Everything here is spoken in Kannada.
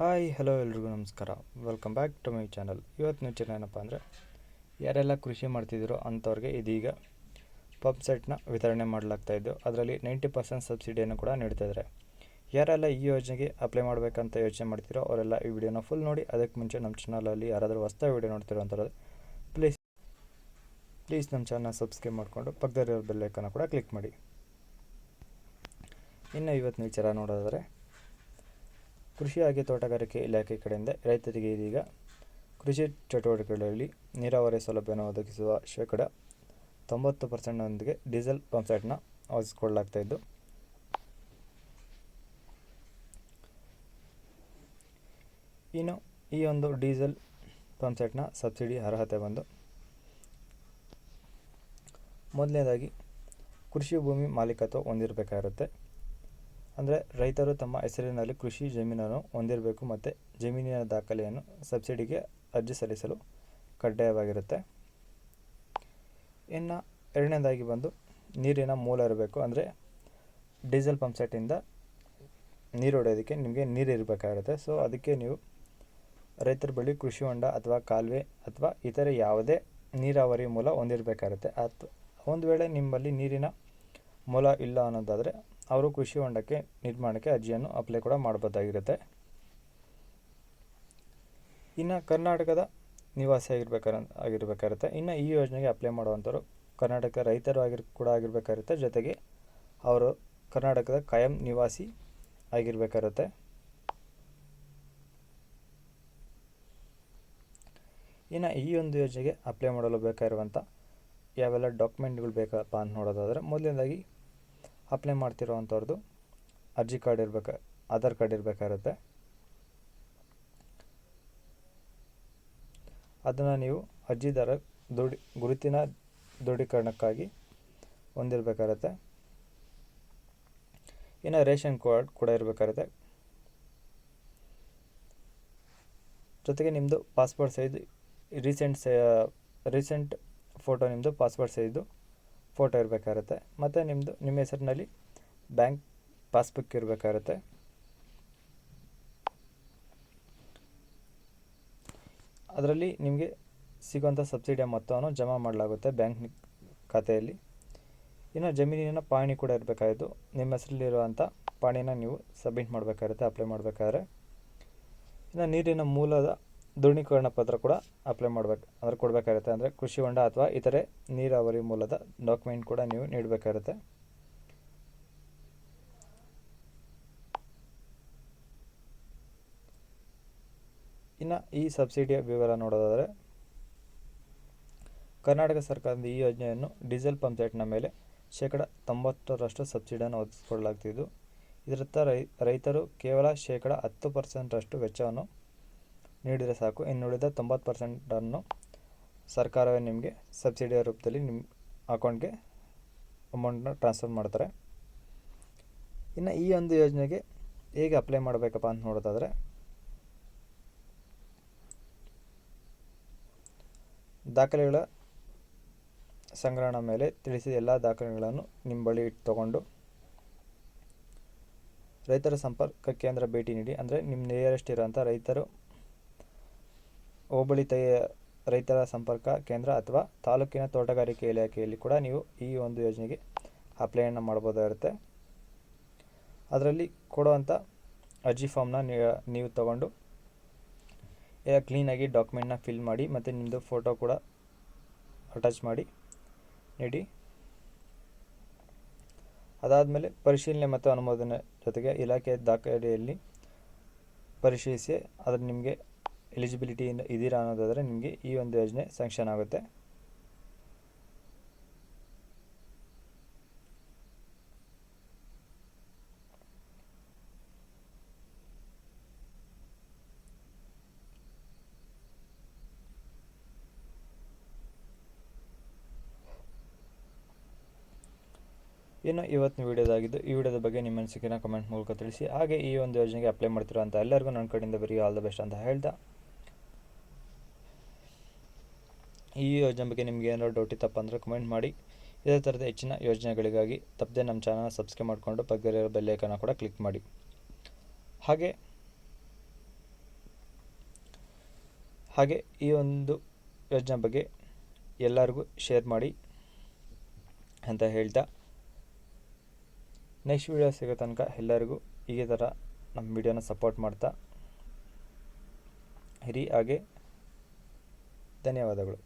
ಹಾಯ್ ಹಲೋ ಎಲ್ರಿಗೂ ನಮಸ್ಕಾರ. Welcome back to my channel. ಇವತ್ತು ವಿಚಾರ ಏನಪ್ಪ ಅಂದರೆ, ಯಾರೆಲ್ಲ ಕೃಷಿ ಮಾಡ್ತಿದ್ದೀರೋ ಅಂಥವ್ರಿಗೆ ಇದೀಗ ಪಂಪ್ ಸೆಟ್ನ ವಿತರಣೆ ಮಾಡಲಾಗ್ತಾಯಿದ್ದು, ಅದರಲ್ಲಿ 90% ಸಬ್ಸಿಡಿಯನ್ನು ಕೂಡ ನೀಡ್ತಾಯಿದ್ದಾರೆ. ಯಾರೆಲ್ಲ ಈ ಯೋಜನೆಗೆ ಅಪ್ಲೈ ಮಾಡಬೇಕಂತ ಯೋಚನೆ ಮಾಡ್ತಿರೋ ಅವರೆಲ್ಲ ಈ ವಿಡಿಯೋನ ಫುಲ್ ನೋಡಿ. ಅದಕ್ಕೆ ಮುಂಚೆ ನಮ್ಮ ಚಾನಲಲ್ಲಿ ಯಾರಾದರೂ ಹೊಸ ವಿಡಿಯೋ ನೋಡ್ತಿರೋ ಅಂಥವ್ರು ಪ್ಲೀಸ್ ನಮ್ಮ ಚಾನಲ್ ಸಬ್ಸ್ಕ್ರೈಬ್ ಮಾಡಿಕೊಂಡು ಪಕ್ಕದಲ್ಲಿರೋ ಬೆಲ್ ಐಕಾನ್ ಕೂಡ ಕ್ಲಿಕ್ ಮಾಡಿ. ಇನ್ನು ಇವತ್ತಿನ ವಿಚಾರ ನೋಡೋದಾದರೆ, ಕೃಷಿ ಹಾಗೆ ತೋಟಗಾರಿಕೆ ಇಲಾಖೆ ಕಡೆಯಿಂದ ರೈತರಿಗೆ ಇದೀಗ ಕೃಷಿ ಚಟುವಟಿಕೆಗಳಲ್ಲಿ ನೀರಾವರಿ ಸೌಲಭ್ಯವನ್ನು ಒದಗಿಸುವ ಶೇಕಡ 90%ನೊಂದಿಗೆ ಡೀಸೆಲ್ ಪಂಪ್ಸೆಟ್ನ ಒದಗಿಸಿಕೊಡಲಾಗ್ತಾಯಿದ್ದು, ಇನ್ನು ಈ ಒಂದು ಡೀಸೆಲ್ ಪಂಪ್ಸೆಟ್ನ ಸಬ್ಸಿಡಿ ಅರ್ಹತೆ ಬಂದು, ಮೊದಲನೇದಾಗಿ ಕೃಷಿ ಭೂಮಿ ಮಾಲೀಕತ್ವ ಹೊಂದಿರಬೇಕಾಗಿರುತ್ತೆ. ಅಂದರೆ ರೈತರು ತಮ್ಮ ಹೆಸರಿನಲ್ಲಿ ಕೃಷಿ ಜಮೀನನ್ನು ಹೊಂದಿರಬೇಕು ಮತ್ತು ಜಮೀನಿನ ದಾಖಲೆಯನ್ನು ಸಬ್ಸಿಡಿಗೆ ಅರ್ಜಿ ಸಲ್ಲಿಸಲು ಕಡ್ಡಾಯವಾಗಿರುತ್ತೆ. ಇನ್ನು ಎರಡನೇದಾಗಿ ಬಂದು ನೀರಿನ ಮೂಲ ಇರಬೇಕು. ಅಂದರೆ ಡೀಸೆಲ್ ಪಂಪ್ಸೆಟ್ಟಿಂದ ನೀರು ಹೊಡೆಯೋದಕ್ಕೆ ನಿಮಗೆ ನೀರು ಇರಬೇಕಾಗಿರುತ್ತೆ. ಸೊ ಅದಕ್ಕೆ ನೀವು ರೈತರ ಬಳಿ ಕೃಷಿ ಹೊಂಡ ಅಥವಾ ಕಾಲುವೆ ಅಥವಾ ಇತರೆ ಯಾವುದೇ ನೀರಾವರಿ ಮೂಲ ಹೊಂದಿರಬೇಕಾಗಿರುತ್ತೆ. ಒಂದು ವೇಳೆ ನಿಮ್ಮಲ್ಲಿ ನೀರಿನ ಮೂಲ ಇಲ್ಲ ಅನ್ನೋದಾದರೆ ಅವರು ಕೃಷಿ ಹೊಂಡಕ್ಕೆ ನಿರ್ಮಾಣಕ್ಕೆ ಅರ್ಜಿಯನ್ನು ಅಪ್ಲೈ ಕೂಡ ಮಾಡಬಹುದಾಗಿರುತ್ತೆ. ಇನ್ನು ಕರ್ನಾಟಕದ ನಿವಾಸಿ ಆಗಿರಬೇಕಾಗಿರುತ್ತೆ. ಇನ್ನು ಈ ಯೋಜನೆಗೆ ಅಪ್ಲೈ ಮಾಡುವಂಥವ್ರು ಕರ್ನಾಟಕ ರೈತರು ಆಗಿರಬೇಕಾಗಿರುತ್ತೆ. ಜೊತೆಗೆ ಅವರು ಕರ್ನಾಟಕದ ಕಾಯಂ ನಿವಾಸಿ ಆಗಿರಬೇಕಾಗಿರುತ್ತೆ. ಇನ್ನು ಈ ಒಂದು ಯೋಜನೆಗೆ ಅಪ್ಲೈ ಮಾಡಲು ಬೇಕಾಗಿರುವಂಥ ಯಾವೆಲ್ಲ ಡಾಕ್ಯುಮೆಂಟ್ಗಳು ಬೇಕಪ್ಪ ಅಂತ ನೋಡೋದಾದರೆ, ಮೊದಲನೇದಾಗಿ ಅಪ್ಲೈ ಮಾಡ್ತಿರೋವಂಥವ್ರದ್ದು ಅರ್ಜಿ ಕಾರ್ಡ್ ಆಧಾರ್ ಕಾರ್ಡ್ ಇರಬೇಕಾಗಿರುತ್ತೆ. ಅದನ್ನು ನೀವು ಅರ್ಜಿದಾರ ಗುರುತಿನ ದೃಢೀಕರಣಕ್ಕಾಗಿ ಹೊಂದಿರಬೇಕಾಗಿರುತ್ತೆ. ಇನ್ನು ರೇಷನ್ ಕಾರ್ಡ್ ಕೂಡ ಇರಬೇಕಾಗಿರುತ್ತೆ. ಜೊತೆಗೆ ನಿಮ್ಮದು ಪಾಸ್ಪೋರ್ಟ್ ಸೈಜ್ ರೀಸೆಂಟ್ ಫೋಟೋ, ನಿಮ್ಮದು ಪಾಸ್ಪೋರ್ಟ್ ಸೈಜು ಫೋಟೋ ಇರಬೇಕಾಗಿರುತ್ತೆ. ಮತ್ತು ನಿಮ್ಮ ಹೆಸರಿನಲ್ಲಿ ಬ್ಯಾಂಕ್ ಪಾಸ್ಬುಕ್ ಇರಬೇಕಾಗಿರುತ್ತೆ. ಅದರಲ್ಲಿ ನಿಮಗೆ ಸಿಗುವಂಥ ಸಬ್ಸಿಡಿಯ ಮೊತ್ತವನ್ನು ಜಮಾ ಮಾಡಲಾಗುತ್ತೆ ಬ್ಯಾಂಕ್ ಖಾತೆಯಲ್ಲಿ. ಇನ್ನು ಜಮೀನಿನ ಪಹಣಿ ಕೂಡ ಇರಬೇಕಾಗಿದ್ದು, ನಿಮ್ಮ ಹೆಸರಲ್ಲಿರುವಂಥ ಪಹಣಿನ ನೀವು ಸಬ್ಮಿಟ್ ಮಾಡಬೇಕಾಗಿರುತ್ತೆ ಅಪ್ಲೈ ಮಾಡಬೇಕಾದ್ರೆ. ಇನ್ನು ನೀರಿನ ಮೂಲದ ದೃಢೀಕರಣ ಪತ್ರ ಕೂಡ ಕೊಡಬೇಕಾಗಿರುತ್ತೆ. ಅಂದರೆ ಕೃಷಿ ಹೊಂಡ ಅಥವಾ ಇತರೆ ನೀರಾವರಿ ಮೂಲದ ಡಾಕ್ಯುಮೆಂಟ್ ಕೂಡ ನೀವು ನೀಡಬೇಕಾಗಿರುತ್ತೆ. ಇನ್ನು ಈ ಸಬ್ಸಿಡಿಯ ವಿವರ ನೋಡೋದಾದರೆ, ಕರ್ನಾಟಕ ಸರ್ಕಾರದ ಈ ಯೋಜನೆಯನ್ನು ಡೀಸೆಲ್ ಪಂಪ್ಸೆಟ್ನ ಮೇಲೆ ಶೇಕಡ 90% ಸಬ್ಸಿಡಿಯನ್ನು ಒದಗಿಸಿಕೊಡಲಾಗ್ತಿದ್ದು, ಇದರತ್ತ ರೈತರು ಕೇವಲ ಶೇಕಡ 10% ವೆಚ್ಚವನ್ನು ನೀಡಿದರೆ ಸಾಕು. ಇನ್ನುಳಿದ 90% ಸರ್ಕಾರವೇ ನಿಮಗೆ ಸಬ್ಸಿಡಿಯ ರೂಪದಲ್ಲಿ ನಿಮ್ಮ ಅಕೌಂಟ್ಗೆ ಅಮೌಂಟನ್ನ ಟ್ರಾನ್ಸ್ಫರ್ ಮಾಡ್ತಾರೆ. ಇನ್ನು ಈ ಒಂದು ಯೋಜನೆಗೆ ಹೇಗೆ ಅಪ್ಲೈ ಮಾಡಬೇಕಪ್ಪ ಅಂತ ನೋಡೋದಾದರೆ, ದಾಖಲೆಗಳ ಸಂಗ್ರಹಣ ಮೇಲೆ ತಿಳಿಸಿದ ಎಲ್ಲ ದಾಖಲೆಗಳನ್ನು ನಿಮ್ಮ ಬಳಿ ತಗೊಂಡು ರೈತರ ಸಂಪರ್ಕ ಕೇಂದ್ರ ಭೇಟಿ ನೀಡಿ. ಅಂದರೆ ನಿಮ್ಮ ನಿಯರೆಸ್ಟ್ ಇರೋಂಥ ಹೋಬಳಿ ರೈತರ ಸಂಪರ್ಕ ಕೇಂದ್ರ ಅಥವಾ ತಾಲೂಕಿನ ತೋಟಗಾರಿಕೆ ಇಲಾಖೆಯಲ್ಲಿ ಕೂಡ ನೀವು ಈ ಒಂದು ಯೋಜನೆಗೆ ಅಪ್ಲೈಯನ್ನು ಮಾಡ್ಬೋದಾಗಿರುತ್ತೆ. ಅದರಲ್ಲಿ ಕೊಡುವಂಥ ಅರ್ಜಿ ಫಾರ್ಮ್ನ ನೀವು ತಗೊಂಡು ಕ್ಲೀನಾಗಿ ಡಾಕ್ಯುಮೆಂಟ್ನ ಫಿಲ್ ಮಾಡಿ ಮತ್ತು ನಿಮ್ಮದು ಫೋಟೋ ಕೂಡ ಅಟ್ಯಾಚ್ ಮಾಡಿ ನೀಡಿ. ಅದಾದಮೇಲೆ ಪರಿಶೀಲನೆ ಮತ್ತು ಅನುಮೋದನೆ ಜೊತೆಗೆ ಇಲಾಖೆಯ ದಾಖಲೆಯಲ್ಲಿ ಪರಿಶೀಲಿಸಿ ಅದರ ನಿಮಗೆ ಎಲಿಜಿಬಿಲಿಟಿ ಇದೀರಾ ಅನ್ನೋದಾದರೆ ನಿಮಗೆ ಈ ಒಂದು ಯೋಜನೆ ಸ್ಯಾಂಕ್ಷನ್ ಆಗುತ್ತೆ. ಇನ್ನು ಇವತ್ತಿನ ವಿಡಿಯೋದಾಗಿದ್ದು, ಈ ವಿಡಿಯೋದ ಬಗ್ಗೆ ನಿಮ್ಮ ಅನಿಸಿಕೆನ ಕಮೆಂಟ್ ಮೂಲಕ ತಿಳಿಸಿ. ಹಾಗೆ ಈ ಒಂದು ಯೋಜನೆಗೆ ಅಪ್ಲೈ ಮಾಡ್ತಿರೋ ಅಂತ ಎಲ್ಲರಿಗೂ ನನ್ನ ಕಡೆಯಿಂದ ಬರೀ ಆಲ್ ದ ಬೆಸ್ಟ್ ಅಂತ ಹೇಳ್ತಾ, ಈ ಯೋಜನೆ ಬಗ್ಗೆ ನಿಮಗೆ ಏನಾದರೂ ಡೌಟ್ ಇತ್ತಪ್ಪ ಅಂದರೆ ಕಮೆಂಟ್ ಮಾಡಿ. ಇದೇ ಥರದ ಹೆಚ್ಚಿನ ಯೋಜನೆಗಳಿಗಾಗಿ ತಪ್ಪದೆ ನಮ್ಮ ಚಾನಲ್ ಸಬ್ಸ್ಕ್ರೈಬ್ ಮಾಡಿಕೊಂಡು ಪಕ್ಕದಲ್ಲಿರೋ ಬೆಲ್ ಐಕಾನ್ ಕೂಡ ಕ್ಲಿಕ್ ಮಾಡಿ. ಹಾಗೆ ಹಾಗೆ ಈ ಒಂದು ಯೋಜನೆ ಬಗ್ಗೆ ಎಲ್ಲರಿಗೂ ಶೇರ್ ಮಾಡಿ ಅಂತ ಹೇಳ್ತಾ, ನೆಕ್ಸ್ಟ್ ವೀಡಿಯೋ ಸಿಗೋ ತನಕ ಎಲ್ಲರಿಗೂ ಇದೇ ಥರ ನಮ್ಮ ವಿಡಿಯೋನ ಸಪೋರ್ಟ್ ಮಾಡ್ತಾ ಇರಿ. ಹಾಗೆ ಧನ್ಯವಾದಗಳು.